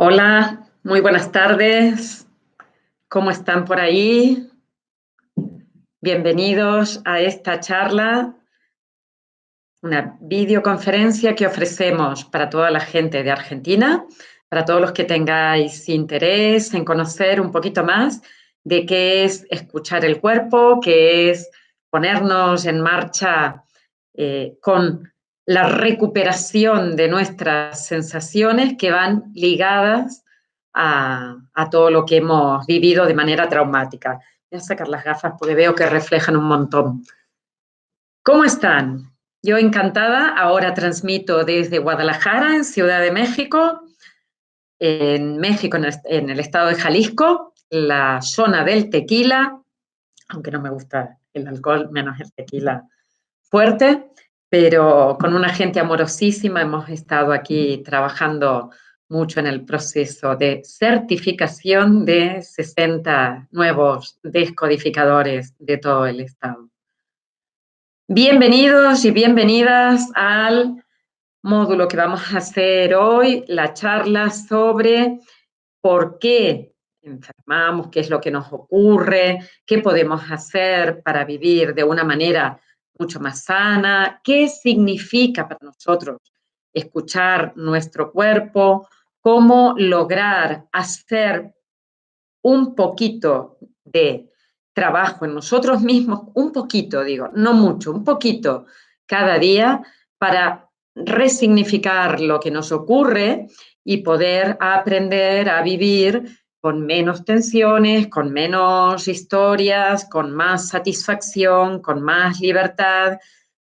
Hola, muy buenas tardes. ¿Cómo están por ahí? Bienvenidos a esta charla, una videoconferencia que ofrecemos para toda la gente de Argentina, para todos los que tengáis interés en conocer un poquito más de qué es escuchar el cuerpo, qué es ponernos en marcha con la recuperación de nuestras sensaciones que van ligadas a todo lo que hemos vivido de manera traumática. Voy a sacar las gafas porque veo que reflejan un montón. ¿Cómo están? Yo encantada, ahora transmito desde Guadalajara, en Ciudad de México, en el estado de Jalisco, la zona del tequila, aunque no me gusta el alcohol, menos el tequila fuerte, pero con una gente amorosísima hemos estado aquí trabajando mucho en el proceso de certificación de 60 nuevos descodificadores de todo el estado. Bienvenidos y bienvenidas al módulo que vamos a hacer hoy, la charla sobre por qué enfermamos, qué es lo que nos ocurre, qué podemos hacer para vivir de una manera mucho más sana, qué significa para nosotros escuchar nuestro cuerpo, cómo lograr hacer un poquito de trabajo en nosotros mismos, un poquito, digo, no mucho, un poquito cada día para resignificar lo que nos ocurre y poder aprender a vivir con menos tensiones, con menos historias, con más satisfacción, con más libertad,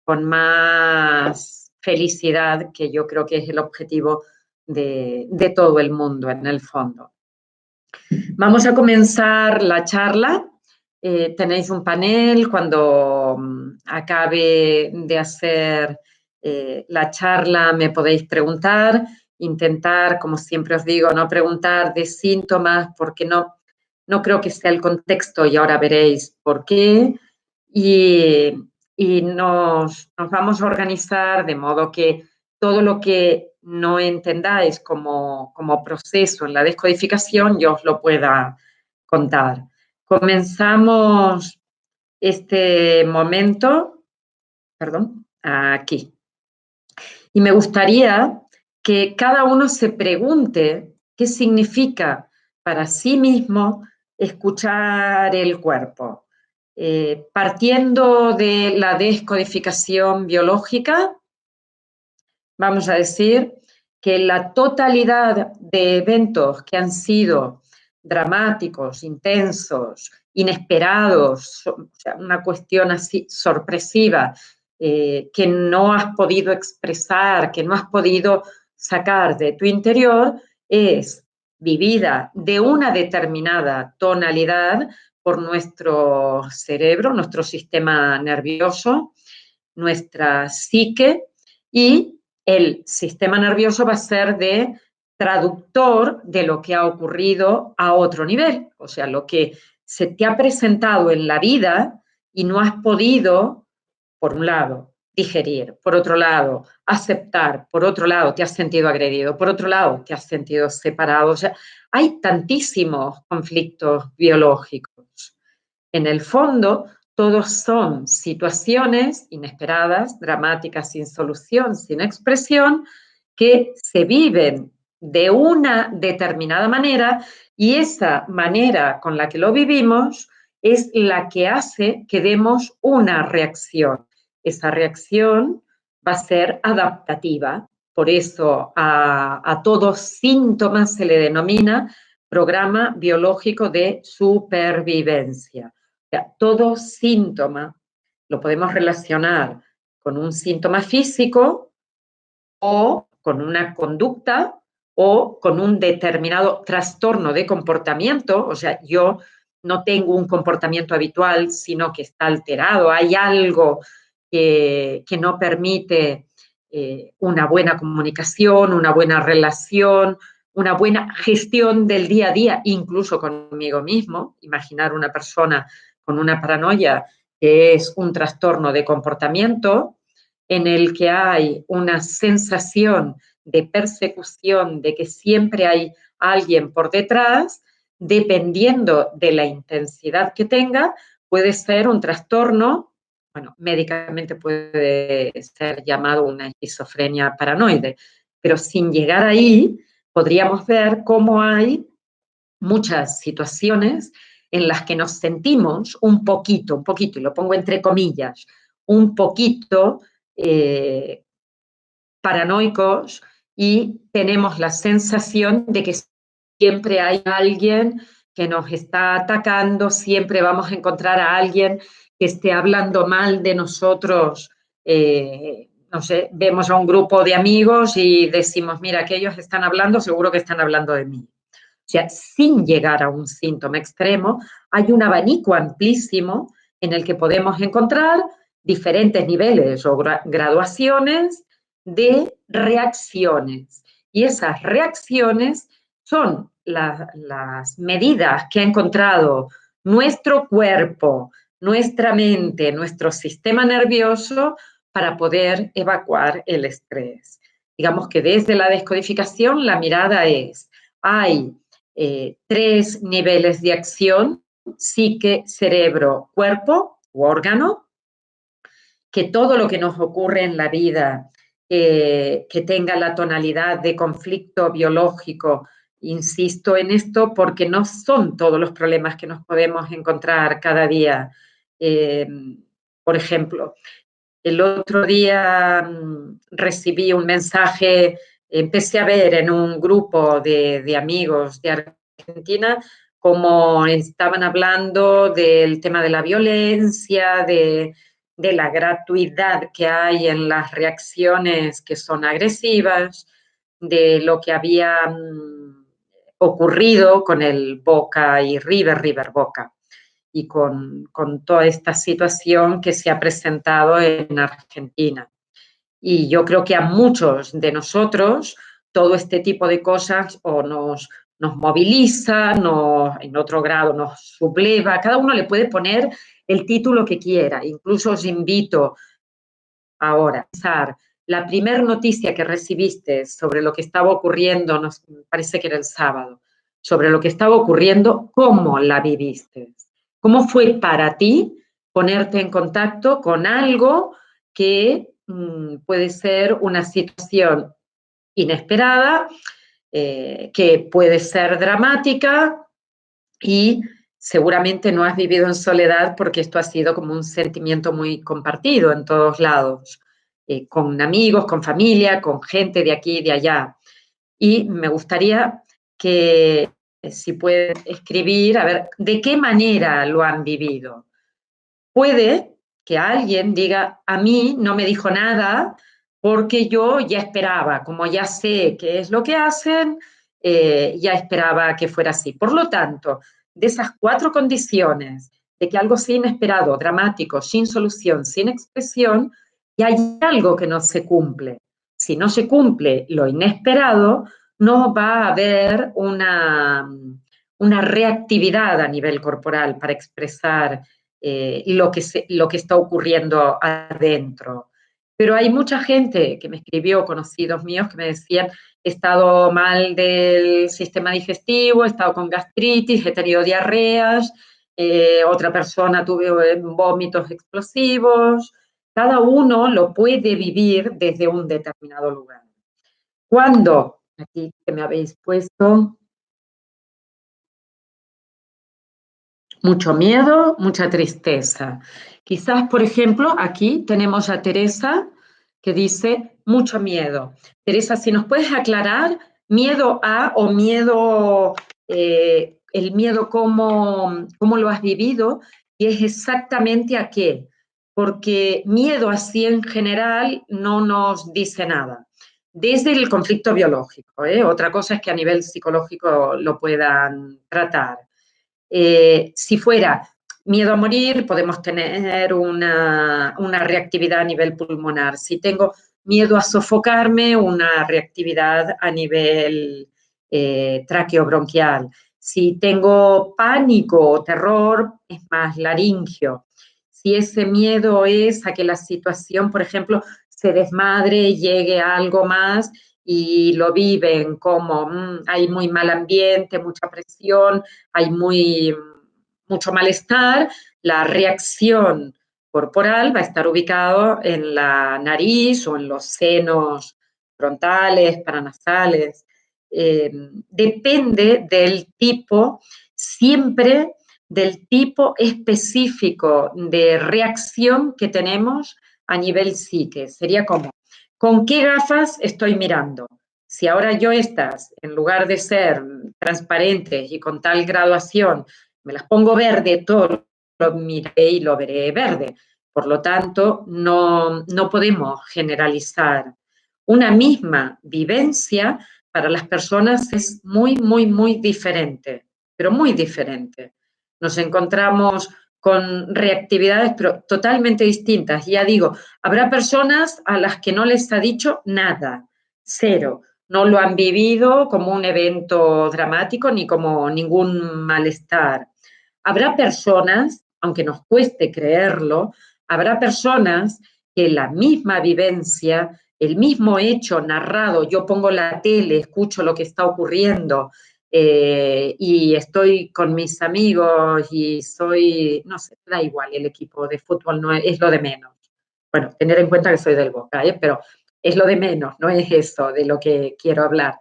con más felicidad, que yo creo que es el objetivo de todo el mundo en el fondo. Vamos a comenzar la charla. Tenéis un panel cuando acabe de hacer la charla, me podéis preguntar, intentar, como siempre os digo, no preguntar de síntomas porque no creo que sea el contexto y ahora veréis por qué. Y nos vamos a organizar de modo que todo lo que no entendáis como proceso en la descodificación, yo os lo pueda contar. Comenzamos este momento, perdón, aquí. Y me gustaría que cada uno se pregunte qué significa para sí mismo escuchar el cuerpo. Partiendo de la descodificación biológica, vamos a decir que la totalidad de eventos que han sido dramáticos, intensos, inesperados, o sea, una cuestión así sorpresiva, que no has podido expresar, que no has podido sacar de tu interior, es vivida de una determinada tonalidad por nuestro cerebro, nuestro sistema nervioso, nuestra psique, y el sistema nervioso va a ser de traductor de lo que ha ocurrido a otro nivel, o sea, lo que se te ha presentado en la vida y no has podido, por un lado, digerir, por otro lado, aceptar, por otro lado, te has sentido agredido, por otro lado, te has sentido separado. O sea, hay tantísimos conflictos biológicos. En el fondo, todos son situaciones inesperadas, dramáticas, sin solución, sin expresión, que se viven de una determinada manera y esa manera con la que lo vivimos es la que hace que demos una reacción. Esa reacción va a ser adaptativa, por eso a todos síntomas se le denomina programa biológico de supervivencia. O sea, todo síntoma lo podemos relacionar con un síntoma físico o con una conducta o con un determinado trastorno de comportamiento. O sea, yo no tengo un comportamiento habitual, sino que está alterado. Hay algo que no permite una buena comunicación, una buena relación, una buena gestión del día a día, incluso conmigo mismo. Imaginar una persona con una paranoia que es un trastorno de comportamiento, en el que hay una sensación de persecución, de que siempre hay alguien por detrás, dependiendo de la intensidad que tenga, puede ser un trastorno, bueno, médicamente puede ser llamado una esquizofrenia paranoide, pero sin llegar ahí, podríamos ver cómo hay muchas situaciones en las que nos sentimos un poquito, y lo pongo entre comillas, un poquito paranoicos y tenemos la sensación de que siempre hay alguien que nos está atacando, siempre vamos a encontrar a alguien que esté hablando mal de nosotros. No sé, vemos a un grupo de amigos y decimos, mira, que ellos están hablando, seguro que están hablando de mí. O sea, sin llegar a un síntoma extremo, hay un abanico amplísimo en el que podemos encontrar diferentes niveles o graduaciones de reacciones. Y esas reacciones son las medidas que ha encontrado nuestro cuerpo, nuestra mente, nuestro sistema nervioso para poder evacuar el estrés. Digamos que desde la descodificación la mirada es, hay 3 niveles de acción: psique, cerebro, cuerpo u órgano, que todo lo que nos ocurre en la vida que tenga la tonalidad de conflicto biológico, insisto en esto porque no son todos los problemas que nos podemos encontrar cada día. Por ejemplo, el otro día recibí un mensaje, empecé a ver en un grupo de amigos de Argentina cómo estaban hablando del tema de la violencia, de la gratuidad que hay en las reacciones que son agresivas, de lo que había ocurrido con el Boca y River Boca, y con toda esta situación que se ha presentado en Argentina. Y yo creo que a muchos de nosotros todo este tipo de cosas o nos moviliza, en otro grado nos subleva, cada uno le puede poner el título que quiera. Incluso os invito ahora a pensar la primera noticia que recibiste sobre lo que estaba ocurriendo, nos parece que era el sábado, sobre lo que estaba ocurriendo, ¿cómo la viviste? ¿Cómo fue para ti ponerte en contacto con algo que puede ser una situación inesperada, que puede ser dramática y seguramente no has vivido en soledad porque esto ha sido como un sentimiento muy compartido en todos lados, con amigos, con familia, con gente de aquí y de allá. Y me gustaría que si puedes escribir, a ver, ¿de qué manera lo han vivido? Puede que alguien diga, a mí no me dijo nada porque yo ya esperaba, como ya sé qué es lo que hacen, ya esperaba que fuera así. Por lo tanto, de esas 4 condiciones, de que algo sea inesperado, dramático, sin solución, sin expresión, y hay algo que no se cumple. Si no se cumple lo inesperado, no va a haber una reactividad a nivel corporal para expresar lo que está ocurriendo adentro. Pero hay mucha gente que me escribió, conocidos míos, que me decían, he estado mal del sistema digestivo, he estado con gastritis, he tenido diarreas, otra persona tuve vómitos explosivos. Cada uno lo puede vivir desde un determinado lugar. Cuando, aquí que me habéis puesto, mucho miedo, mucha tristeza. Quizás, por ejemplo, aquí tenemos a Teresa que dice mucho miedo. Teresa, si nos puedes aclarar, miedo a o miedo, el miedo cómo lo has vivido y es exactamente a qué. Porque miedo así en general no nos dice nada. Desde el conflicto biológico, otra cosa es que a nivel psicológico lo puedan tratar. Si fuera miedo a morir, podemos tener una reactividad a nivel pulmonar. Si tengo miedo a sofocarme, una reactividad a nivel traqueobronquial. Si tengo pánico o terror, es más laringio. Si ese miedo es a que la situación, por ejemplo, se desmadre, llegue a algo más y lo viven como hay muy mal ambiente, mucha presión, hay mucho malestar, la reacción corporal va a estar ubicado en la nariz o en los senos frontales, paranasales. Depende del tipo, siempre del tipo específico de reacción que tenemos a nivel psique. Sería como, ¿con qué gafas estoy mirando? Si ahora yo estas, en lugar de ser transparentes y con tal graduación, me las pongo verde, todo lo miré y lo veré verde. Por lo tanto, no podemos generalizar. Una misma vivencia para las personas es muy, muy, muy diferente, pero muy diferente. Nos encontramos con reactividades pero totalmente distintas. Ya digo, habrá personas a las que no les ha dicho nada, cero. No lo han vivido como un evento dramático ni como ningún malestar. Habrá personas, aunque nos cueste creerlo, habrá personas que la misma vivencia, el mismo hecho narrado, yo pongo la tele, escucho lo que está ocurriendo y estoy con mis amigos y soy, no sé, da igual, el equipo de fútbol no es lo de menos. Bueno, tener en cuenta que soy del Boca, pero es lo de menos, no es eso de lo que quiero hablar,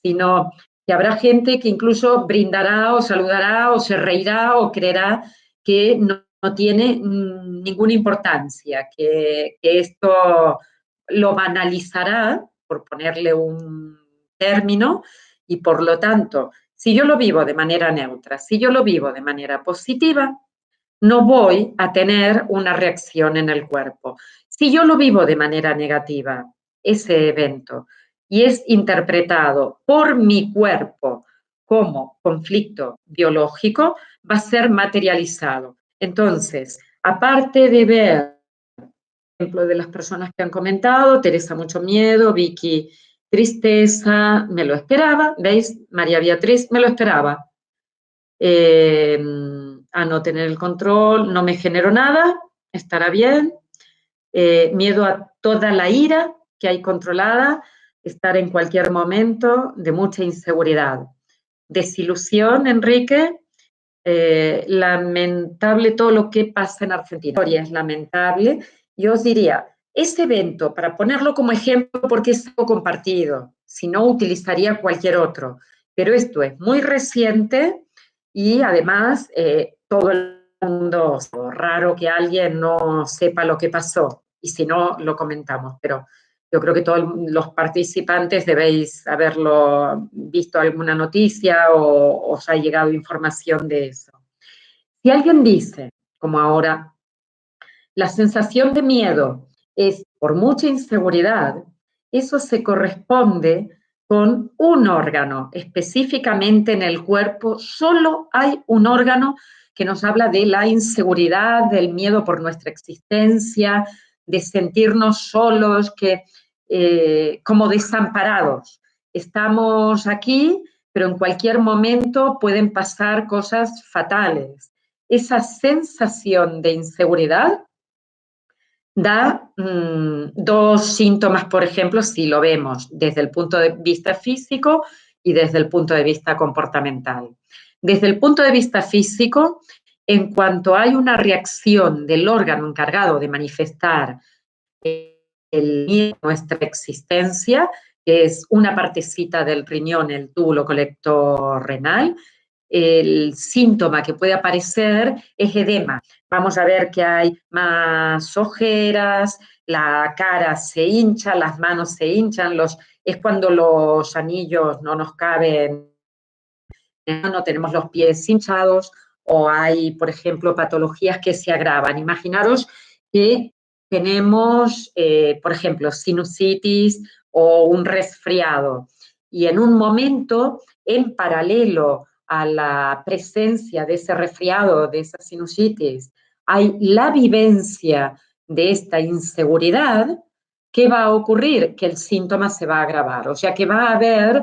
sino que habrá gente que incluso brindará o saludará o se reirá o creerá que no tiene ninguna importancia, que esto lo banalizará, por ponerle un término, y por lo tanto, si yo lo vivo de manera neutra, si yo lo vivo de manera positiva, no voy a tener una reacción en el cuerpo. Si yo lo vivo de manera negativa, ese evento, y es interpretado por mi cuerpo como conflicto biológico, va a ser materializado. Entonces, aparte de ver ejemplo de las personas que han comentado, Teresa mucho miedo, Vicky tristeza, me lo esperaba, ¿veis? María Beatriz, me lo esperaba. A no tener el control, no me genero nada, estará bien. Miedo a toda la ira que hay controlada, estar en cualquier momento de mucha inseguridad. Desilusión, Enrique, lamentable todo lo que pasa en Argentina. Es lamentable. Yo os diría, ese evento, para ponerlo como ejemplo, porque es algo compartido, si no utilizaría cualquier otro, pero esto es muy reciente y además todo el mundo, raro que alguien no sepa lo que pasó y si no, lo comentamos, pero yo creo que todos los participantes debéis haberlo visto alguna noticia o os ha llegado información de eso. Si alguien dice, como ahora, la sensación de miedo es por mucha inseguridad, eso se corresponde con un órgano, específicamente en el cuerpo, solo hay un órgano que nos habla de la inseguridad, del miedo por nuestra existencia, de sentirnos solos, como desamparados. Estamos aquí, pero en cualquier momento pueden pasar cosas fatales. Esa sensación de inseguridad da dos síntomas, por ejemplo, si lo vemos desde el punto de vista físico y desde el punto de vista comportamental. Desde el punto de vista físico, en cuanto hay una reacción del órgano encargado de manifestar el miedo a nuestra existencia, que es una partecita del riñón, el túbulo colector renal, el síntoma que puede aparecer es edema. Vamos a ver que hay más ojeras, la cara se hincha, las manos se hinchan, es cuando los anillos no nos caben, no tenemos los pies hinchados o hay, por ejemplo, patologías que se agravan. Imaginaros que tenemos, por ejemplo, sinusitis o un resfriado y en un momento, en paralelo a la presencia de ese resfriado, de esa sinusitis, hay la vivencia de esta inseguridad, ¿qué va a ocurrir? Que el síntoma se va a agravar, o sea que va a haber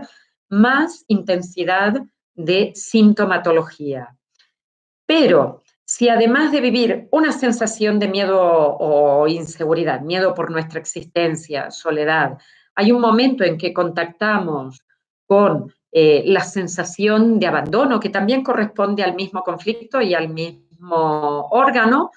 más intensidad de sintomatología. Pero Si además de vivir una sensación de miedo o inseguridad, miedo por nuestra existencia, soledad, hay un momento en que contactamos con la sensación de abandono, que también corresponde al mismo conflicto y al mismo órgano,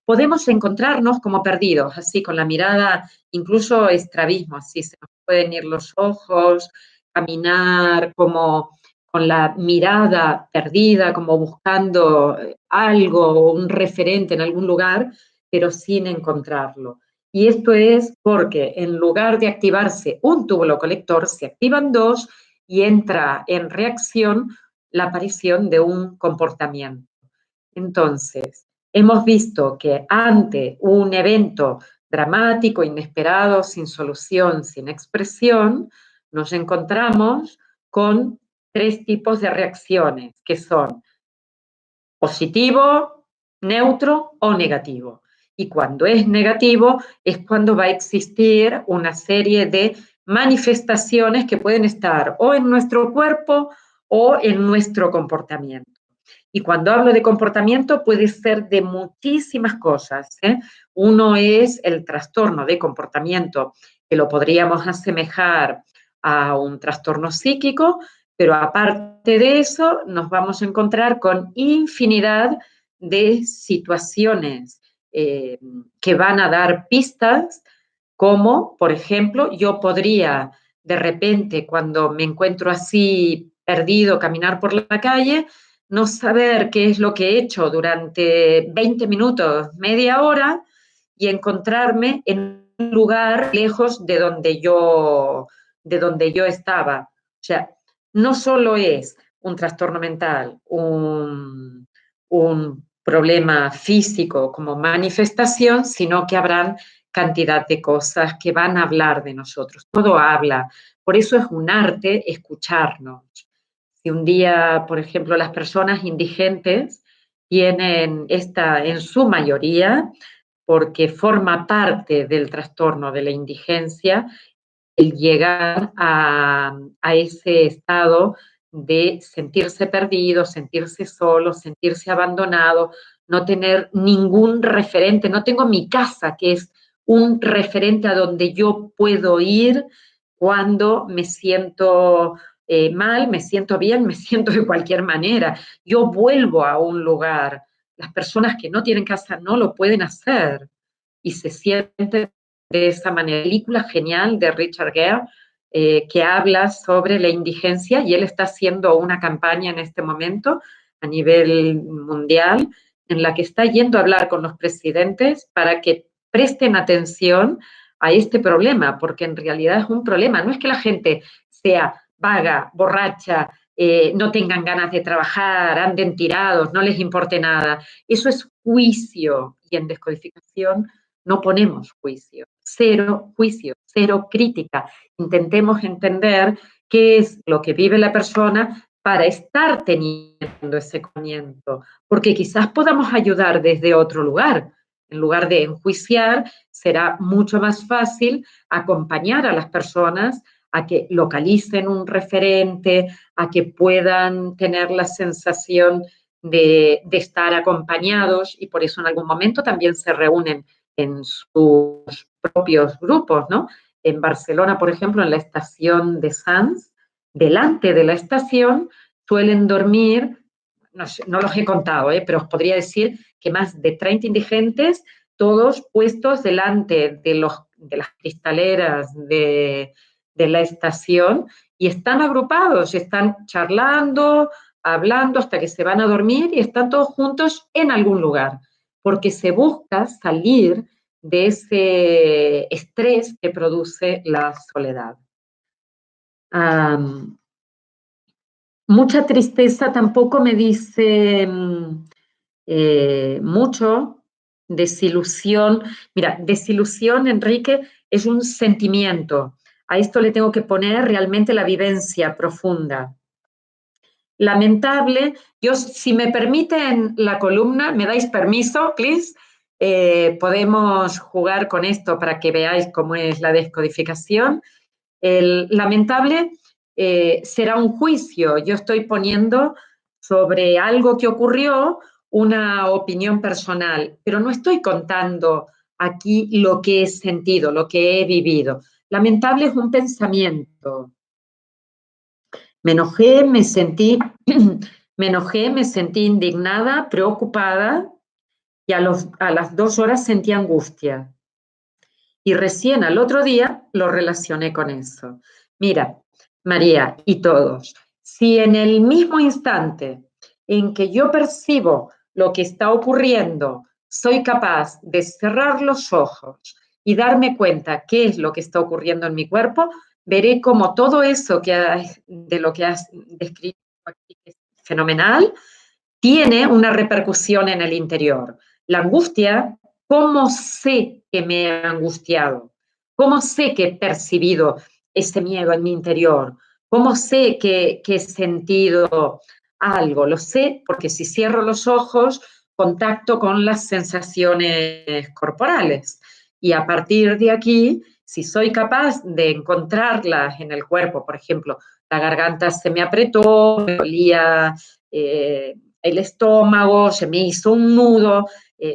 podemos encontrarnos como perdidos, así con la mirada, incluso estrabismo, así se nos pueden ir los ojos, caminar como con la mirada perdida, como buscando algo, un referente en algún lugar, pero sin encontrarlo. Y esto es porque en lugar de activarse un túbulo colector, se activan dos y entra en reacción la aparición de un comportamiento. Entonces, hemos visto que ante un evento dramático, inesperado, sin solución, sin expresión, nos encontramos con tres tipos de reacciones, que son positivo, neutro o negativo. Y cuando es negativo es cuando va a existir una serie de manifestaciones que pueden estar o en nuestro cuerpo o en nuestro comportamiento. Y cuando hablo de comportamiento puede ser de muchísimas cosas, ¿eh? Uno es el trastorno de comportamiento, que lo podríamos asemejar a un trastorno psíquico, pero aparte de eso nos vamos a encontrar con infinidad de situaciones que van a dar pistas, como, por ejemplo, yo podría de repente, cuando me encuentro así perdido, caminar por la calle, no saber qué es lo que he hecho durante 20 minutos, media hora, y encontrarme en un lugar lejos de donde yo estaba. O sea, no solo es un trastorno mental, un problema físico como manifestación, sino que habrán cantidad de cosas que van a hablar de nosotros. Todo habla. Por eso es un arte escucharnos. Si un día, por ejemplo, las personas indigentes tienen esta, en su mayoría, porque forma parte del trastorno de la indigencia, el llegar a ese estado de sentirse perdido, sentirse solo, sentirse abandonado, no tener ningún referente, no tengo mi casa, que es un referente a donde yo puedo ir cuando me siento mal, me siento bien, me siento de cualquier manera. Yo vuelvo a un lugar. Las personas que no tienen casa no lo pueden hacer y se sienten de esa manera. Película genial de Richard Gere que habla sobre la indigencia y él está haciendo una campaña en este momento a nivel mundial en la que está yendo a hablar con los presidentes para que presten atención a este problema, porque en realidad es un problema. No es que la gente sea vaga, borracha, no tengan ganas de trabajar, anden tirados, no les importe nada. Eso es juicio y en descodificación no ponemos juicio, cero crítica. Intentemos entender qué es lo que vive la persona para estar teniendo ese conocimiento, porque quizás podamos ayudar desde otro lugar. En lugar de enjuiciar, será mucho más fácil acompañar a las personas a que localicen un referente, a que puedan tener la sensación de estar acompañados y por eso en algún momento también se reúnen en sus propios grupos, ¿no? En Barcelona, por ejemplo, en la estación de Sants, delante de la estación suelen dormir, no, no los he contado, pero os podría decir que más de 30 indigentes, todos puestos delante de las cristaleras de la estación y están agrupados, están charlando, hablando hasta que se van a dormir y están todos juntos en algún lugar, porque se busca salir de ese estrés que produce la soledad. Mucha tristeza tampoco me dice mucho, desilusión. Mira, desilusión, Enrique, es un sentimiento. A esto le tengo que poner realmente la vivencia profunda. Lamentable, yo, si me permiten la columna, ¿me dais permiso, please? Podemos jugar con esto para que veáis cómo es la descodificación. El lamentable será un juicio. Yo estoy poniendo sobre algo que ocurrió una opinión personal, pero no estoy contando aquí lo que he sentido, lo que he vivido. Lamentable es un pensamiento. Me enojé, me sentí, me enojé, me sentí indignada, preocupada y a las 2 horas sentí angustia. Y recién al otro día lo relacioné con eso. Mira, María y todos, si en el mismo instante en que yo percibo lo que está ocurriendo, soy capaz de cerrar los ojos y darme cuenta qué es lo que está ocurriendo en mi cuerpo, veré cómo todo eso de lo que has descrito aquí, que es fenomenal, tiene una repercusión en el interior. La angustia, ¿cómo sé que me he angustiado? ¿Cómo sé que he percibido ese miedo en mi interior? ¿Cómo sé que he sentido algo? Lo sé porque si cierro los ojos, contacto con las sensaciones corporales. Y a partir de aquí, si soy capaz de encontrarlas en el cuerpo, por ejemplo, la garganta se me apretó, me dolía el estómago, se me hizo un nudo,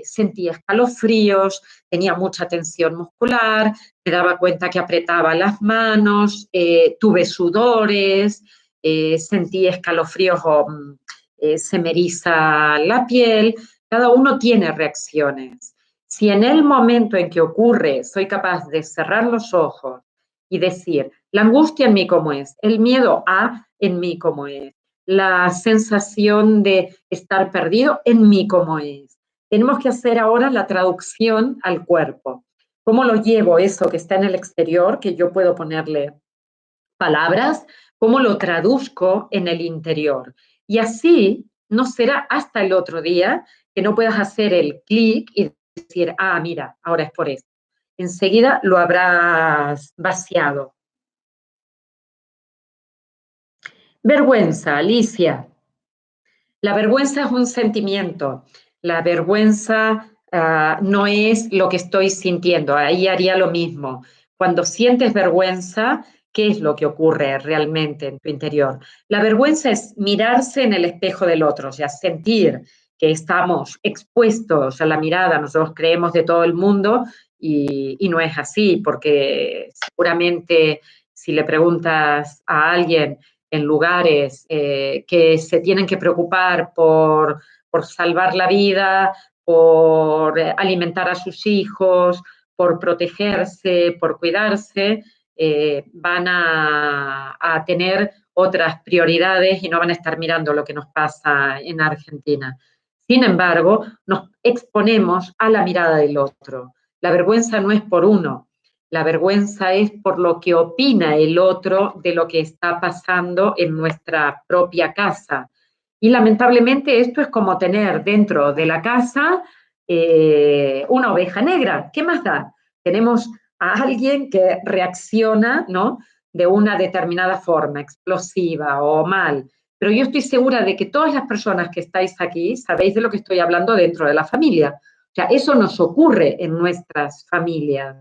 sentía escalofríos, tenía mucha tensión muscular, me daba cuenta que apretaba las manos, tuve sudores, sentí escalofríos o se me eriza la piel. Cada uno tiene reacciones. Si en el momento en que ocurre soy capaz de cerrar los ojos y decir, la angustia en mí cómo es, el miedo a en mí cómo es, la sensación de estar perdido en mí cómo es. Tenemos que hacer ahora la traducción al cuerpo. ¿Cómo lo llevo eso que está en el exterior, que yo puedo ponerle palabras? ¿Cómo lo traduzco en el interior? Y así no será hasta el otro día que no puedas hacer el clic y decir, ah, mira, ahora es por eso. Enseguida lo habrás vaciado. Vergüenza, Alicia. La vergüenza es un sentimiento. La vergüenza no es lo que estoy sintiendo. Ahí haría lo mismo. Cuando sientes vergüenza, ¿qué es lo que ocurre realmente en tu interior? La vergüenza es mirarse en el espejo del otro, o sea, sentir que estamos expuestos a la mirada. Nosotros creemos de todo el mundo y no es así, porque seguramente si le preguntas a alguien en lugares que se tienen que preocupar por salvar la vida, por alimentar a sus hijos, por protegerse, por cuidarse, van a tener otras prioridades y no van a estar mirando lo que nos pasa en Argentina. Sin embargo, nos exponemos a la mirada del otro. La vergüenza no es por uno, la vergüenza es por lo que opina el otro de lo que está pasando en nuestra propia casa. Y lamentablemente esto es como tener dentro de la casa una oveja negra. ¿Qué más da? Tenemos a alguien que reacciona, ¿no?, de una determinada forma, explosiva o mal. Pero yo estoy segura de que todas las personas que estáis aquí sabéis de lo que estoy hablando dentro de la familia. O sea, eso nos ocurre en nuestras familias.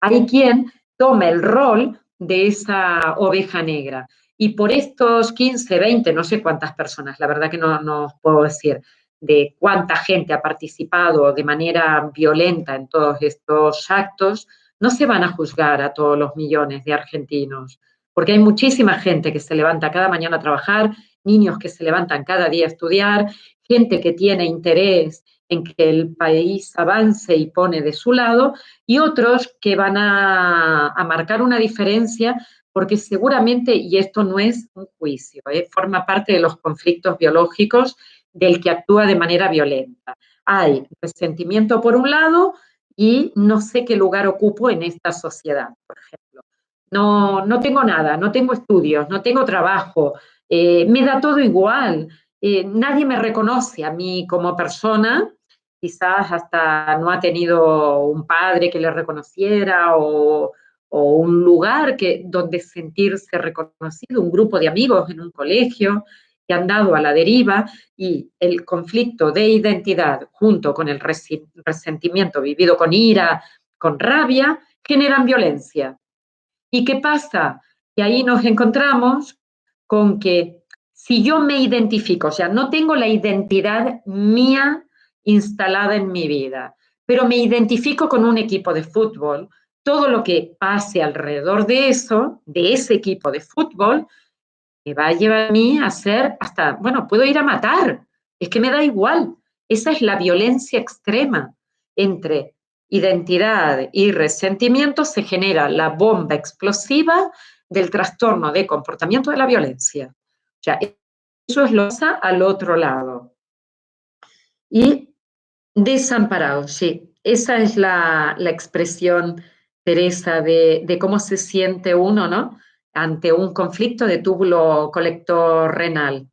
Hay quien toma el rol de esa oveja negra. Y por estos 15, 20, no sé cuántas personas, la verdad que no puedo decir de cuánta gente ha participado de manera violenta en todos estos actos, no se van a juzgar a todos los millones de argentinos, porque hay muchísima gente que se levanta cada mañana a trabajar, niños que se levantan cada día a estudiar, gente que tiene interés en que el país avance y pone de su lado, y otros que van a marcar una diferencia porque seguramente, y esto no es un juicio, forma parte de los conflictos biológicos del que actúa de manera violenta. Hay resentimiento por un lado y no sé qué lugar ocupo en esta sociedad, por ejemplo. No tengo nada, no tengo estudios, no tengo trabajo, me da todo igual, nadie me reconoce a mí como persona, quizás hasta no ha tenido un padre que le reconociera o un lugar donde sentirse reconocido, un grupo de amigos en un colegio que han dado a la deriva, y el conflicto de identidad junto con el resentimiento vivido con ira, con rabia, generan violencia. ¿Y qué pasa? Que ahí nos encontramos con que si yo me identifico, o sea, no tengo la identidad mía instalada en mi vida, pero me identifico con un equipo de fútbol, todo lo que pase alrededor de eso, de ese equipo de fútbol, me va a llevar a mí a hacer hasta, bueno, puedo ir a matar, es que me da igual. Esa es la violencia extrema. Entre identidad y resentimiento se genera la bomba explosiva del trastorno de comportamiento de la violencia. O sea, eso es lo que pasa al otro lado. Y desamparado, sí. Esa es la expresión, Teresa, de cómo se siente uno, ¿no? Ante un conflicto de túbulo colector renal.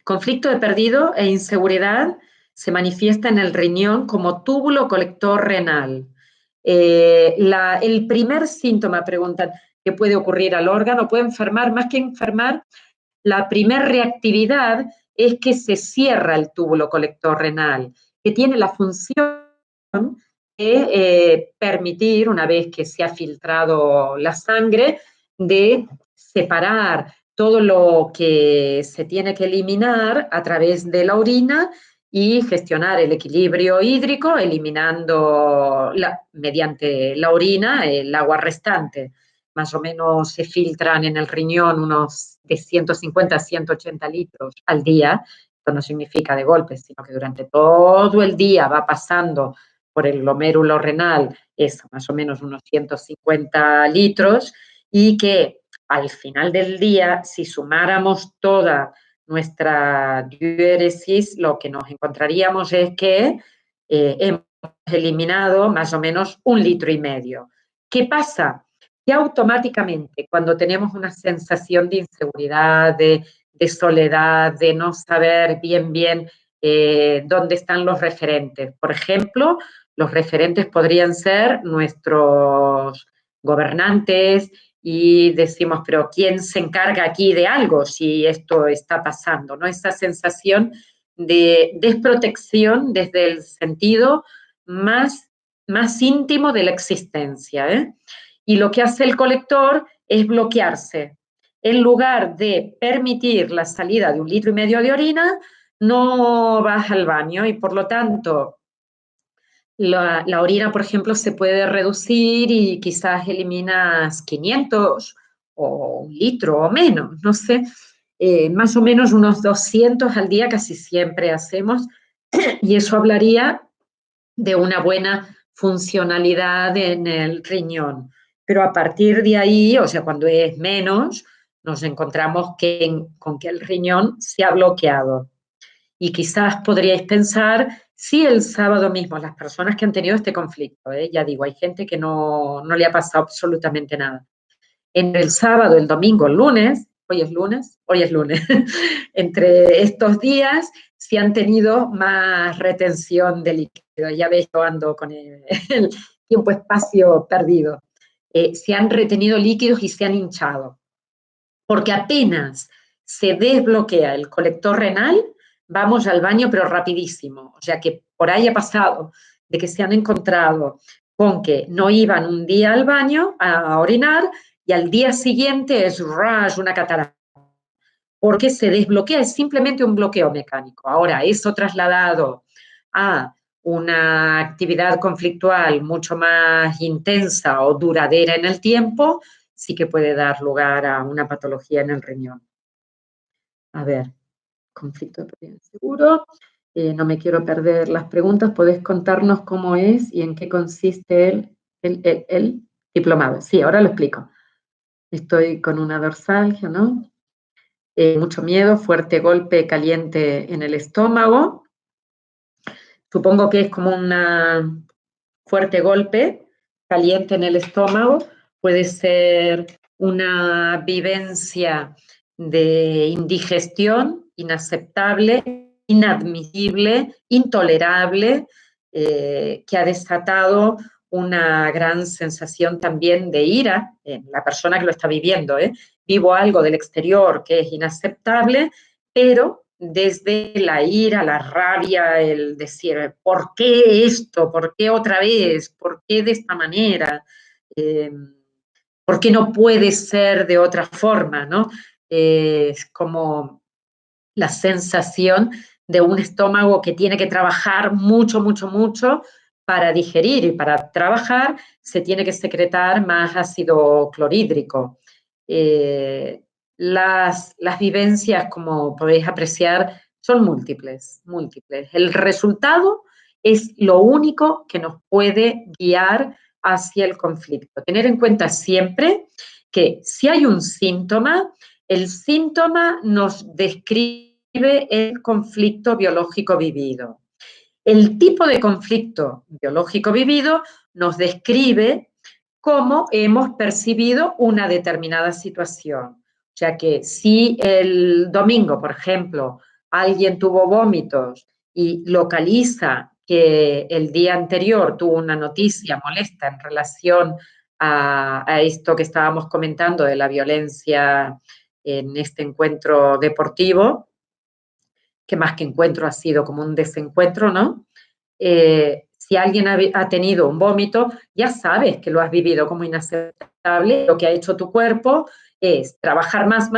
Conflicto de perdido e inseguridad se manifiesta en el riñón como túbulo colector renal. El primer síntoma, preguntan, que puede ocurrir al órgano, puede enfermar, más que enfermar, la primera reactividad es que se cierra el túbulo colector renal, que tiene la función de permitir, una vez que se ha filtrado la sangre, de separar todo lo que se tiene que eliminar a través de la orina y gestionar el equilibrio hídrico, eliminando mediante la orina el agua restante. Más o menos se filtran en el riñón unos de 150 a 180 litros al día. Esto no significa de golpe, sino que durante todo el día va pasando por el glomérulo renal, eso, más o menos unos 150 litros, y que al final del día, si sumáramos toda nuestra diuresis, lo que nos encontraríamos es que hemos eliminado más o menos 1,5 litros. ¿Qué pasa? Que automáticamente, cuando tenemos una sensación de inseguridad, de soledad, de no saber bien dónde están los referentes, por ejemplo, los referentes podrían ser nuestros gobernantes, y decimos, pero ¿quién se encarga aquí de algo si esto está pasando? ¿No? Esa sensación de desprotección desde el sentido más íntimo de la existencia, ¿eh? Y lo que hace el colector es bloquearse. En lugar de permitir la salida de 1,5 litros de orina, no vas al baño y por lo tanto la orina, por ejemplo, se puede reducir y quizás eliminas 500 o 1 litro o menos, no sé, más o menos unos 200 al día casi siempre hacemos, y eso hablaría de una buena funcionalidad en el riñón. Pero a partir de ahí, o sea, cuando es menos, nos encontramos con que el riñón se ha bloqueado. Y quizás podríais pensar, si el sábado mismo, las personas que han tenido este conflicto, ya digo, hay gente que no le ha pasado absolutamente nada. Entre el sábado, el domingo, el lunes, hoy es lunes, entre estos días, si han tenido más retención de líquido. Ya veis, yo ando con el tiempo-espacio perdido. Se han retenido líquidos y se han hinchado. Porque apenas se desbloquea el colector renal, vamos al baño, pero rapidísimo. O sea que por ahí ha pasado de que se han encontrado con que no iban un día al baño a orinar y al día siguiente es una catarata. Porque se desbloquea, es simplemente un bloqueo mecánico. Ahora, eso trasladado a una actividad conflictual mucho más intensa o duradera en el tiempo, sí que puede dar lugar a una patología en el riñón. A ver, conflicto de pérdida de seguro. No me quiero perder las preguntas. ¿Podés contarnos cómo es y en qué consiste el diplomado? Sí, ahora lo explico. Estoy con una dorsalgia, ¿no? Mucho miedo, fuerte golpe caliente en el estómago. Supongo que es como un fuerte golpe caliente en el estómago. Puede ser una vivencia de indigestión inaceptable, inadmisible, intolerable, que ha desatado una gran sensación también de ira en la persona que lo está viviendo. Vivo algo del exterior que es inaceptable, pero desde la ira, la rabia, el decir, ¿por qué esto? ¿Por qué otra vez? ¿Por qué de esta manera? ¿Por qué no puede ser de otra forma? ¿No? es como la sensación de un estómago que tiene que trabajar mucho, mucho, mucho para digerir, y para trabajar se tiene que secretar más ácido clorhídrico. Las vivencias, como podéis apreciar, son múltiples, múltiples. El resultado es lo único que nos puede guiar hacia el conflicto. Tener en cuenta siempre que si hay un síntoma, el síntoma nos describe el conflicto biológico vivido. El tipo de conflicto biológico vivido nos describe cómo hemos percibido una determinada situación. O sea que si el domingo, por ejemplo, alguien tuvo vómitos y localiza que el día anterior tuvo una noticia molesta en relación a esto que estábamos comentando de la violencia en este encuentro deportivo, que más que encuentro ha sido como un desencuentro, ¿no? Si alguien ha tenido un vómito, ya sabes que lo has vivido como inaceptable. Lo que ha hecho tu cuerpo es trabajar más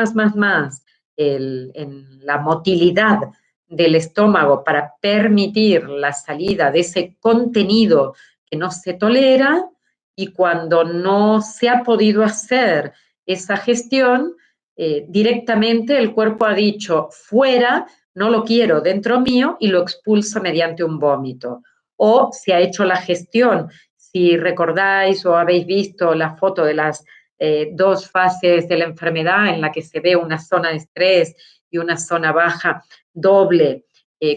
en la motilidad del estómago para permitir la salida de ese contenido que no se tolera, y cuando no se ha podido hacer esa gestión, directamente el cuerpo ha dicho fuera, no lo quiero dentro mío, y lo expulsa mediante un vómito. O se ha hecho la gestión. Si recordáis o habéis visto la foto de las dos fases de la enfermedad, en la que se ve una zona de estrés y una zona baja doble,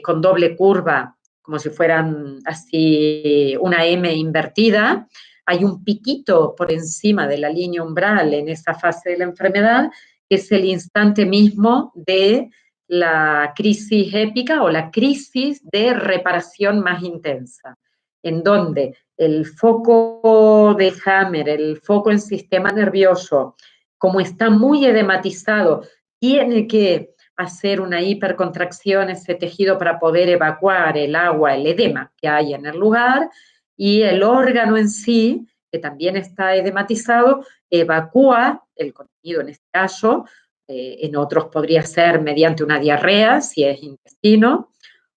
con doble curva, como si fueran así una M invertida, hay un piquito por encima de la línea umbral en esa fase de la enfermedad, que es el instante mismo de la crisis épica o la crisis de reparación más intensa, en donde el foco de Hammer, el foco en sistema nervioso, como está muy edematizado, tiene que hacer una hipercontracción ese tejido para poder evacuar el agua, el edema que hay en el lugar, y el órgano en sí, que también está edematizado, evacúa el contenido, en este caso, en otros podría ser mediante una diarrea, si es intestino,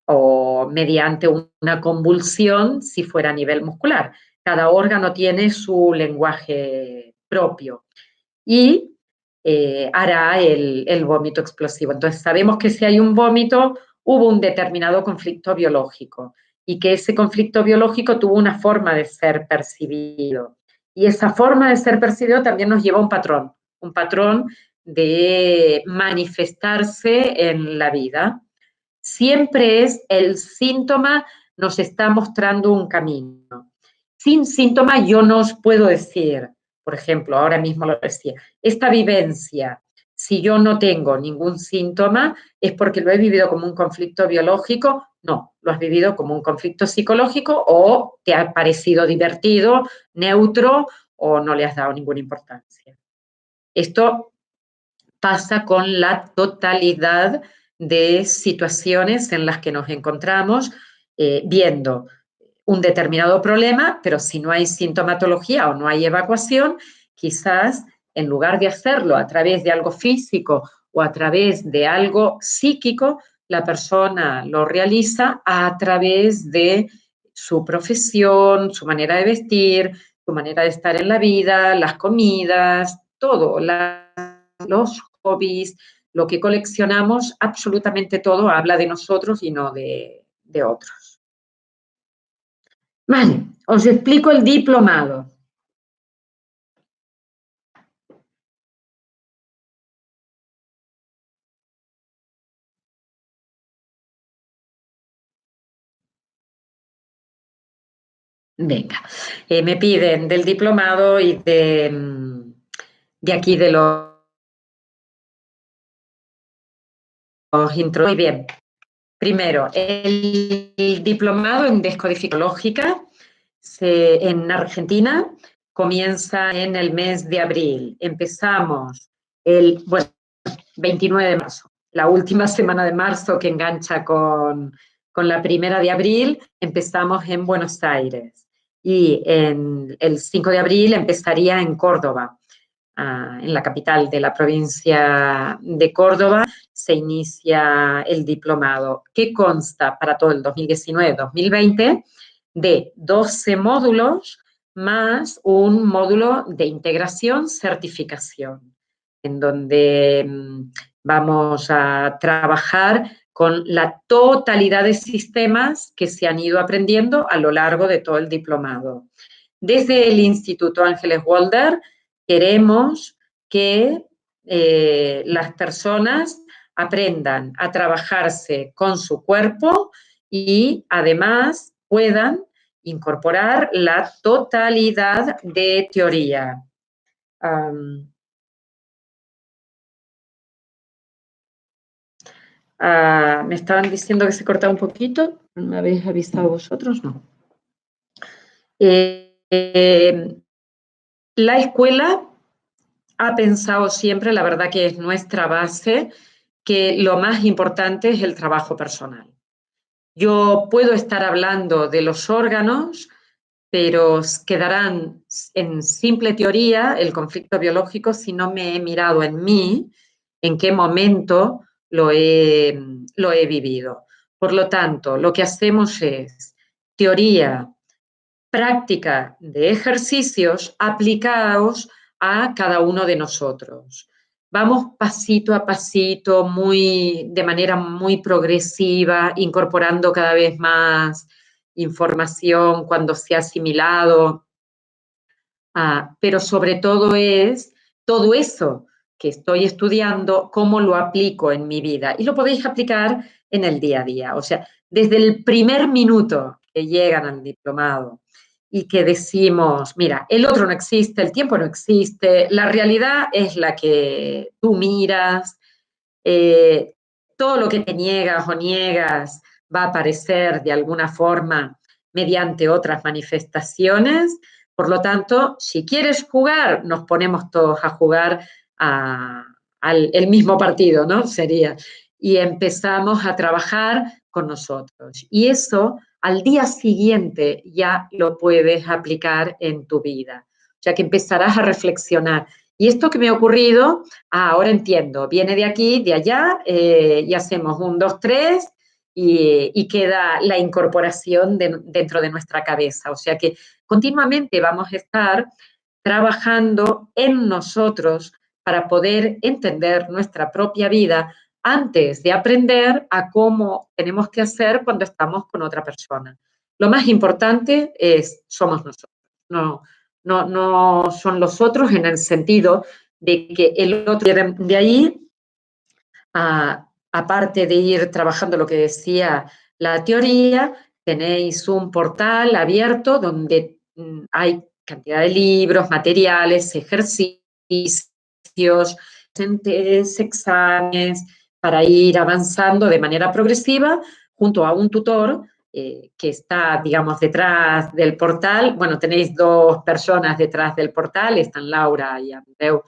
o mediante una convulsión, si fuera a nivel muscular. Cada órgano tiene su lenguaje propio y hará el vómito explosivo. Entonces, sabemos que si hay un vómito, hubo un determinado conflicto biológico, y que ese conflicto biológico tuvo una forma de ser percibido. Y esa forma de ser percibido también nos lleva a un patrón de manifestarse en la vida. Siempre es el síntoma, nos está mostrando un camino. Sin síntoma yo no os puedo decir, por ejemplo, ahora mismo lo decía, esta vivencia, si yo no tengo ningún síntoma, ¿es porque lo he vivido como un conflicto biológico? No, lo has vivido como un conflicto psicológico, o te ha parecido divertido, neutro, o no le has dado ninguna importancia. Esto pasa con la totalidad de situaciones en las que nos encontramos viendo un determinado problema, pero si no hay sintomatología o no hay evacuación, quizás en lugar de hacerlo a través de algo físico o a través de algo psíquico, la persona lo realiza a través de su profesión, su manera de vestir, su manera de estar en la vida, las comidas, todo, los hobbies, lo que coleccionamos, absolutamente todo habla de nosotros y no de otros. Vale, os explico el diplomado. Venga, me piden del diplomado y de aquí de los intro. Muy bien. Primero, el diplomado en descodificación lógica en Argentina comienza en el mes de abril. Empezamos el 29 de marzo, la última semana de marzo que engancha con la primera de abril, empezamos en Buenos Aires. Y el 5 de abril empezaría en Córdoba. en la capital de la provincia de Córdoba, se inicia el diplomado, que consta para todo el 2019-2020 de 12 módulos más un módulo de integración, certificación, en donde vamos a trabajar con la totalidad de sistemas que se han ido aprendiendo a lo largo de todo el diplomado. Desde el Instituto Ángeles Walder queremos que las personas aprendan a trabajarse con su cuerpo y además puedan incorporar la totalidad de teoría. Me estaban diciendo que se cortaba un poquito. ¿Me habéis avisado vosotros? No. La escuela ha pensado siempre, la verdad que es nuestra base, que lo más importante es el trabajo personal. Yo puedo estar hablando de los órganos, pero quedarán en simple teoría el conflicto biológico si no me he mirado en mí, en qué momento lo he vivido. Por lo tanto, lo que hacemos es teoría, práctica de ejercicios aplicados a cada uno de nosotros. Vamos pasito a pasito, de manera muy progresiva, incorporando cada vez más información cuando se ha asimilado, pero sobre todo es todo eso que estoy estudiando, cómo lo aplico en mi vida. Y lo podéis aplicar en el día a día. O sea, desde el primer minuto que llegan al diplomado y que decimos, mira, el otro no existe, el tiempo no existe, la realidad es la que tú miras, todo lo que te niegas o niegas va a aparecer de alguna forma mediante otras manifestaciones. Por lo tanto, si quieres jugar, nos ponemos todos a jugar el mismo partido, ¿no? Sería. Y empezamos a trabajar con nosotros. Y eso al día siguiente ya lo puedes aplicar en tu vida. O sea que empezarás a reflexionar. Y esto que me ha ocurrido, ahora entiendo, viene de aquí, de allá, y hacemos 1, 2, 3, y queda la incorporación dentro de nuestra cabeza. O sea que continuamente vamos a estar trabajando en nosotros para poder entender nuestra propia vida antes de aprender a cómo tenemos que hacer cuando estamos con otra persona. Lo más importante somos nosotros, no son los otros, en el sentido de que el otro de ahí, aparte de ir trabajando lo que decía la teoría, tenéis un portal abierto donde hay cantidad de libros, materiales, ejercicios, exámenes, para ir avanzando de manera progresiva junto a un tutor que está, digamos, detrás del portal. Bueno, tenéis 2 personas detrás del portal, están Laura y Andreu,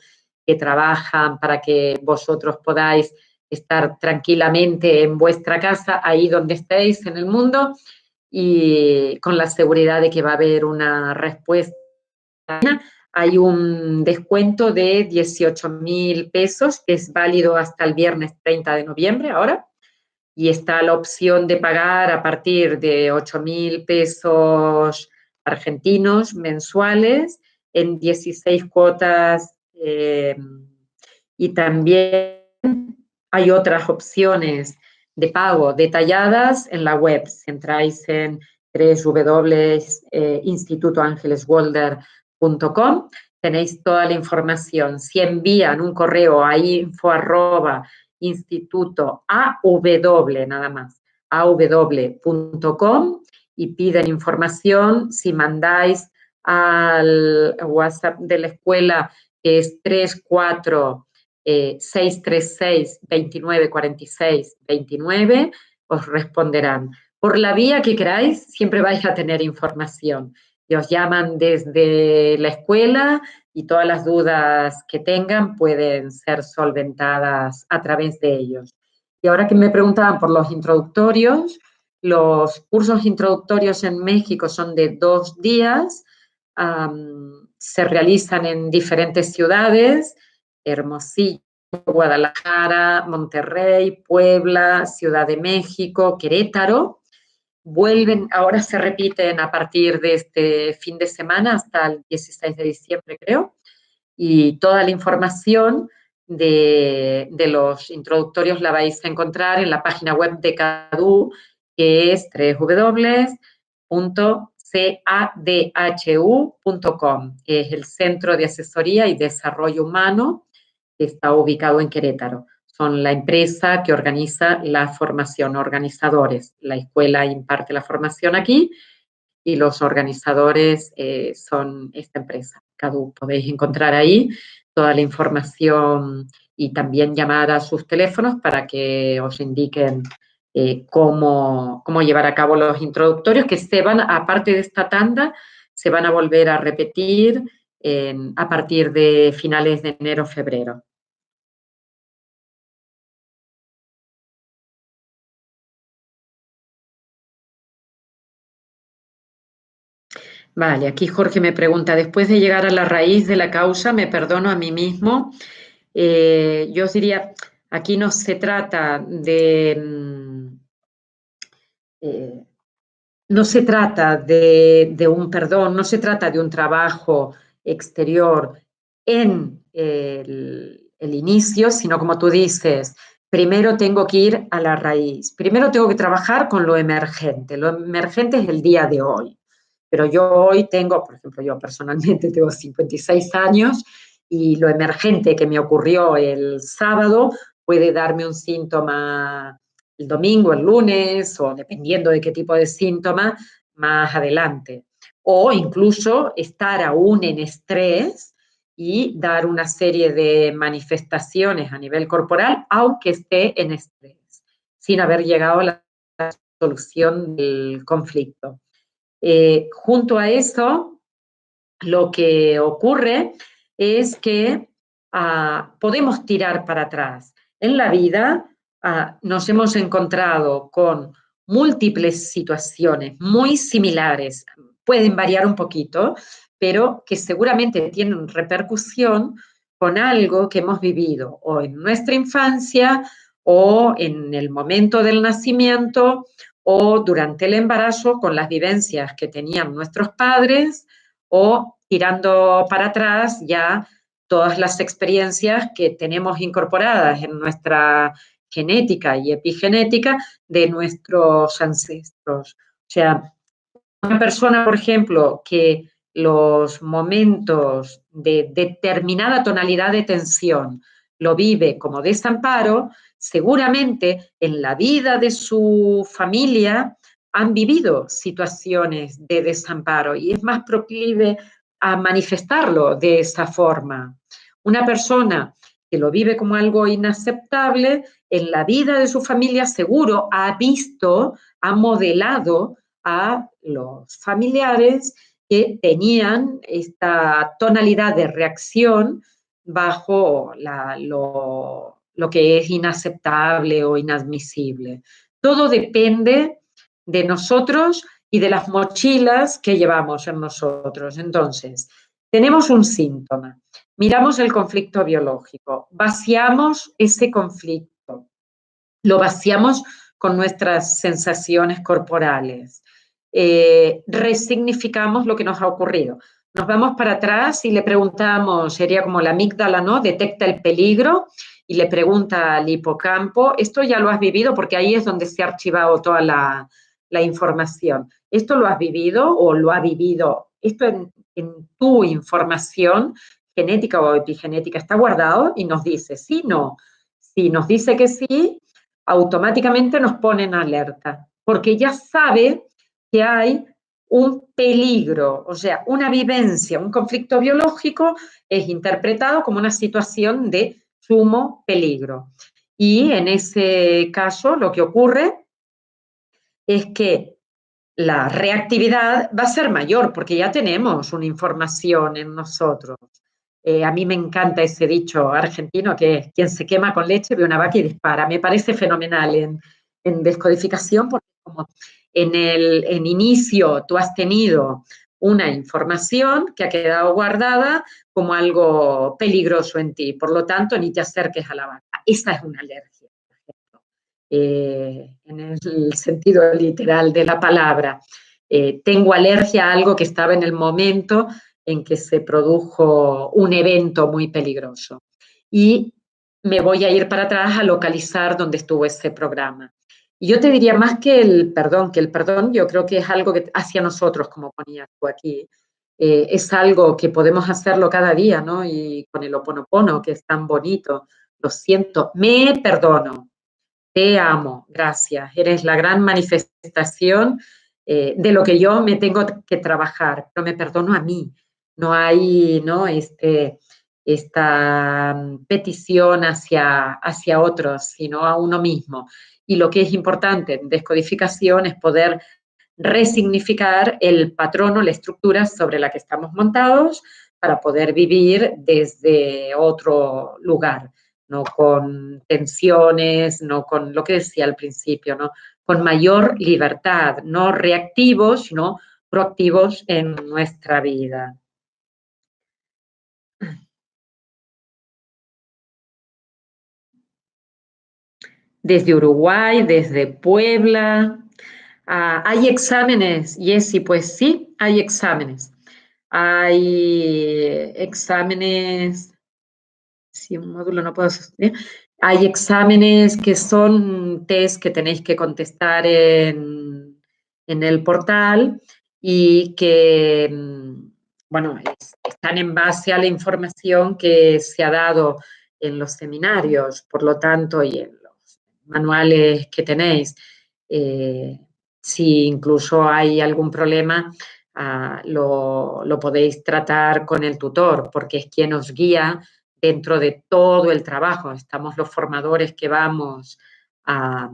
que trabajan para que vosotros podáis estar tranquilamente en vuestra casa, ahí donde estéis en el mundo, y con la seguridad de que va a haber una respuesta. Hay un descuento de 18.000 pesos, que es válido hasta el viernes 30 de noviembre ahora, y está la opción de pagar a partir de 8.000 pesos argentinos mensuales en 16 cuotas, y también hay otras opciones de pago detalladas en la web. Si entráis en www.institutoangeleswalder.com, tenéis toda la información. Si envían un correo a info@instituto nada más, aw.com, y piden información. Si mandáis al WhatsApp de la escuela, que es 636-2946-29, os responderán. Por la vía que queráis, siempre vais a tener información. Y os llaman desde la escuela y todas las dudas que tengan pueden ser solventadas a través de ellos. Y ahora que me preguntaban por los introductorios, los cursos introductorios en México son de 2 días. se realizan en diferentes ciudades: Hermosillo, Guadalajara, Monterrey, Puebla, Ciudad de México, Querétaro. Vuelven, ahora se repiten a partir de este fin de semana hasta el 16 de diciembre, creo, y toda la información de los introductorios la vais a encontrar en la página web de CADU, que es www.cadhu.com, que es el Centro de Asesoría y Desarrollo Humano, que está ubicado en Querétaro. Son la empresa que organiza la formación, organizadores. La escuela imparte la formación aquí y los organizadores son esta empresa, CADU. Podéis encontrar ahí toda la información y también llamar a sus teléfonos para que os indiquen cómo llevar a cabo los introductorios, que se van, aparte de esta tanda, se van a volver a repetir a partir de finales de enero, febrero. Vale, aquí Jorge me pregunta, después de llegar a la raíz de la causa, ¿me perdono a mí mismo? Yo os diría, aquí no se trata no se trata de un perdón, no se trata de un trabajo exterior en el inicio, sino como tú dices, primero tengo que ir a la raíz, primero tengo que trabajar con lo emergente es el día de hoy. Pero yo hoy tengo, por ejemplo, yo personalmente tengo 56 años y lo emergente que me ocurrió el sábado puede darme un síntoma el domingo, el lunes, o dependiendo de qué tipo de síntoma, más adelante. O incluso estar aún en estrés y dar una serie de manifestaciones a nivel corporal, aunque esté en estrés, sin haber llegado a la solución del conflicto. Junto a eso, lo que ocurre es que podemos tirar para atrás. En la vida nos hemos encontrado con múltiples situaciones muy similares, pueden variar un poquito, pero que seguramente tienen repercusión con algo que hemos vivido o en nuestra infancia o en el momento del nacimiento o durante el embarazo con las vivencias que tenían nuestros padres o tirando para atrás ya todas las experiencias que tenemos incorporadas en nuestra genética y epigenética de nuestros ancestros. O sea, una persona, por ejemplo, que los momentos de determinada tonalidad de tensión lo vive como desamparo, seguramente en la vida de su familia han vivido situaciones de desamparo y es más proclive a manifestarlo de esa forma. Una persona que lo vive como algo inaceptable, en la vida de su familia seguro ha visto, ha modelado a los familiares que tenían esta tonalidad de reacción bajo lo que es inaceptable o inadmisible. Todo depende de nosotros y de las mochilas que llevamos en nosotros. Entonces, tenemos un síntoma, miramos el conflicto biológico, vaciamos ese conflicto, lo vaciamos con nuestras sensaciones corporales, resignificamos lo que nos ha ocurrido. Nos vamos para atrás y le preguntamos, sería como la amígdala, ¿no? Detecta el peligro y le pregunta al hipocampo, esto ya lo has vivido porque ahí es donde se ha archivado toda la información. ¿Esto lo has vivido o lo ha vivido? Esto en tu información genética o epigenética está guardado y nos dice sí, no. Si nos dice que sí, automáticamente nos pone en alerta, porque ya sabe que hay un peligro, o sea, una vivencia, un conflicto biológico es interpretado como una situación de sumo peligro. Y en ese caso lo que ocurre es que la reactividad va a ser mayor porque ya tenemos una información en nosotros. A mí me encanta ese dicho argentino que es, quien se quema con leche ve una vaca y dispara. Me parece fenomenal en descodificación porque como en inicio tú has tenido una información que ha quedado guardada como algo peligroso en ti. Por lo tanto, ni te acerques a la vaca. Esa es una alergia, por ejemplo, en el sentido literal de la palabra. Tengo alergia a algo que estaba en el momento en que se produjo un evento muy peligroso. Y me voy a ir para atrás a localizar dónde estuvo ese programa. Y yo te diría más que el perdón yo creo que es algo que hacia nosotros, como ponías tú aquí, es algo que podemos hacerlo cada día, ¿no? Y con el Ho'oponopono, que es tan bonito, lo siento, me perdono, te amo, gracias, eres la gran manifestación de lo que yo me tengo que trabajar, pero me perdono a mí, no hay, ¿no? Esta petición hacia otros, sino a uno mismo. Y lo que es importante en descodificación es poder resignificar el patrón o la estructura sobre la que estamos montados para poder vivir desde otro lugar, no con tensiones, no con lo que decía al principio, ¿no? Con mayor libertad, no reactivos, sino proactivos en nuestra vida. Desde Uruguay, desde Puebla. Hay exámenes, Jessy, pues sí, hay exámenes. Hay exámenes, si un módulo no puedo sostener, hay exámenes que son test que tenéis que contestar en el portal y que, bueno, están en base a la información que se ha dado en los seminarios, por lo tanto, y en los manuales que tenéis. Si incluso hay algún problema, lo podéis tratar con el tutor, porque es quien os guía dentro de todo el trabajo. Estamos los formadores que vamos a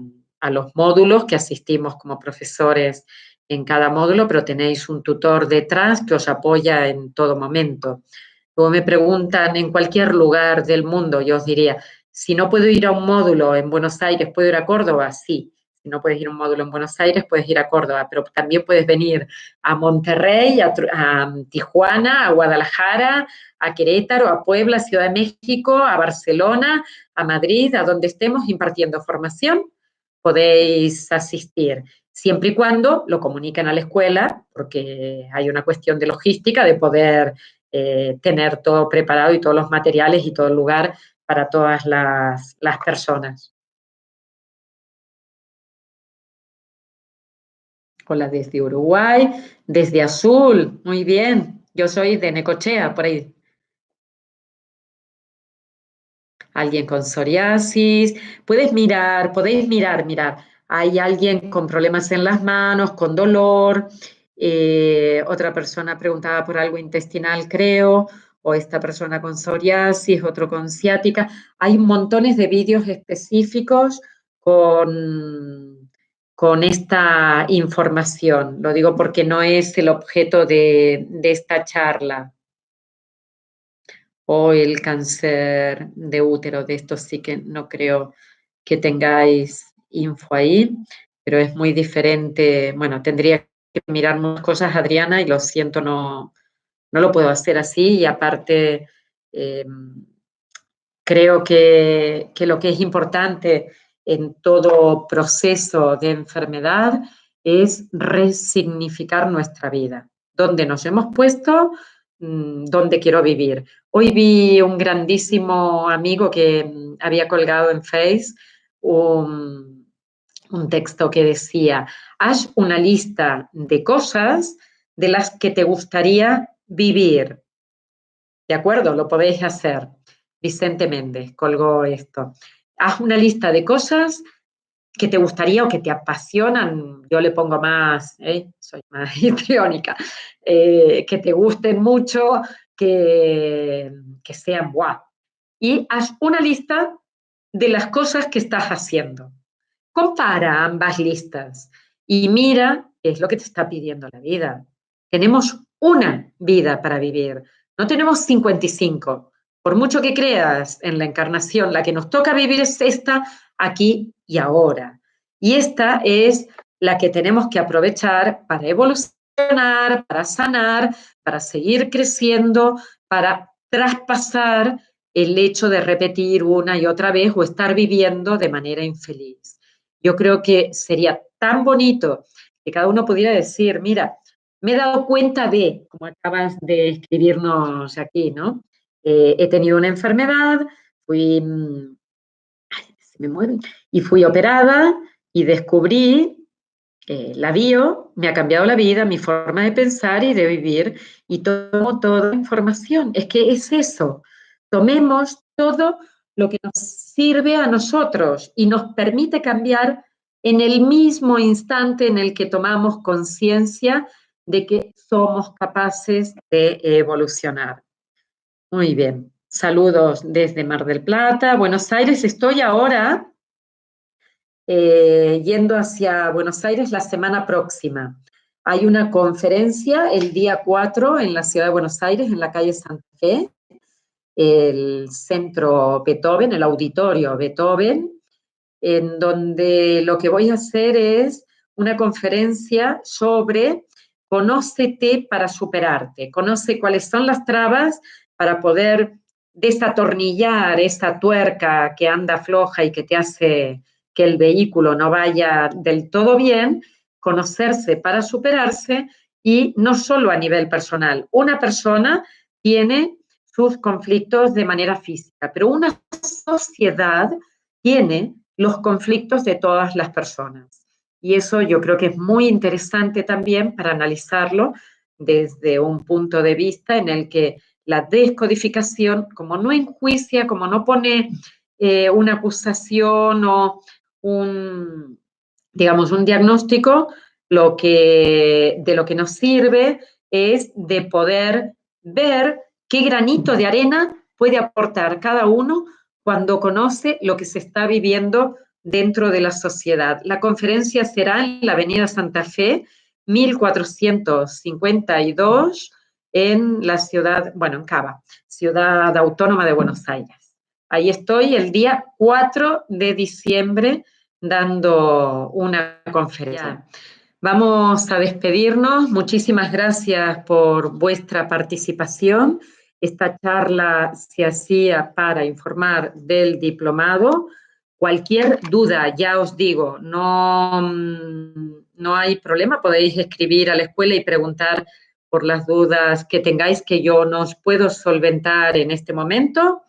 los módulos, que asistimos como profesores en cada módulo, pero tenéis un tutor detrás que os apoya en todo momento. Luego me preguntan en cualquier lugar del mundo, yo os diría, si no puedo ir a un módulo en Buenos Aires, ¿puedo ir a Córdoba? Sí. Si no puedes ir a un módulo en Buenos Aires, puedes ir a Córdoba, pero también puedes venir a Monterrey, a Tijuana, a Guadalajara, a Querétaro, a Puebla, Ciudad de México, a Barcelona, a Madrid, a donde estemos impartiendo formación, podéis asistir, siempre y cuando lo comuniquen a la escuela, porque hay una cuestión de logística, de poder tener todo preparado y todos los materiales y todo el lugar para todas las personas. Hola desde Uruguay, desde Azul, muy bien. Yo soy de Necochea, por ahí. Alguien con psoriasis. Podéis mirar. Hay alguien con problemas en las manos, con dolor. Otra persona preguntaba por algo intestinal, creo, o esta persona con psoriasis, otro con ciática. Hay montones de vídeos específicos con esta información. Lo digo porque no es el objeto de esta charla. O el cáncer de útero, de esto sí que no creo que tengáis info ahí, pero es muy diferente. Bueno, tendría que mirar muchas cosas, Adriana, y lo siento, no lo puedo hacer así. Y aparte, eh, creo que lo que es importante en todo proceso de enfermedad es resignificar nuestra vida. ¿Dónde nos hemos puesto? ¿Dónde quiero vivir? Hoy vi un grandísimo amigo que había colgado en Face un texto que decía, haz una lista de cosas de las que te gustaría vivir. ¿De acuerdo? Lo podéis hacer. Vicente Méndez colgó esto. Haz una lista de cosas que te gustaría o que te apasionan, yo le pongo más, soy más histriónica, que te gusten mucho, que sean guau. Y haz una lista de las cosas que estás haciendo. Compara ambas listas y mira qué es lo que te está pidiendo la vida. Tenemos una vida para vivir, no tenemos 55. Por mucho que creas en la encarnación, la que nos toca vivir es esta, aquí y ahora. Y esta es la que tenemos que aprovechar para evolucionar evolucionar, para sanar, para seguir creciendo, para traspasar el hecho de repetir una y otra vez o estar viviendo de manera infeliz. Yo creo que sería tan bonito que cada uno pudiera decir, mira, me he dado cuenta de, como acabas de escribirnos aquí, ¿no? He tenido una enfermedad, fui, se me mueve, y fui operada y descubrí la bio, me ha cambiado la vida, mi forma de pensar y de vivir, y tomo toda la información. Es que es eso, tomemos todo lo que nos sirve a nosotros y nos permite cambiar en el mismo instante en el que tomamos conciencia de que somos capaces de evolucionar. Muy bien, saludos desde Mar del Plata, Buenos Aires. Estoy ahora yendo hacia Buenos Aires la semana próxima. Hay una conferencia el día 4 en la ciudad de Buenos Aires, en la calle Santa Fe, el centro Beethoven, el auditorio Beethoven, en donde lo que voy a hacer es una conferencia sobre conócete para superarte, conoce cuáles son las trabas para poder desatornillar esa tuerca que anda floja y que te hace que el vehículo no vaya del todo bien, conocerse para superarse y no solo a nivel personal. Una persona tiene sus conflictos de manera física, pero una sociedad tiene los conflictos de todas las personas. Y eso yo creo que es muy interesante también para analizarlo desde un punto de vista en el que la descodificación, como no enjuicia, como no pone una acusación o digamos, un diagnóstico, de lo que nos sirve es de poder ver qué granito de arena puede aportar cada uno cuando conoce lo que se está viviendo dentro de la sociedad. La conferencia será en la Avenida Santa Fe, 1452, en la ciudad, bueno, en Cava, Ciudad Autónoma de Buenos Aires. Ahí estoy el día 4 de diciembre dando una conferencia. Vamos a despedirnos. Muchísimas gracias por vuestra participación. Esta charla se hacía para informar del diplomado. Cualquier duda, ya os digo, no hay problema. Podéis escribir a la escuela y preguntar por las dudas que tengáis que yo no os puedo solventar en este momento.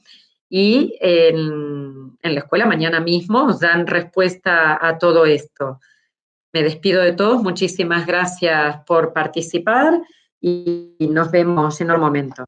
Y en la escuela mañana mismo os dan respuesta a todo esto. Me despido de todos, muchísimas gracias por participar y nos vemos en un momento.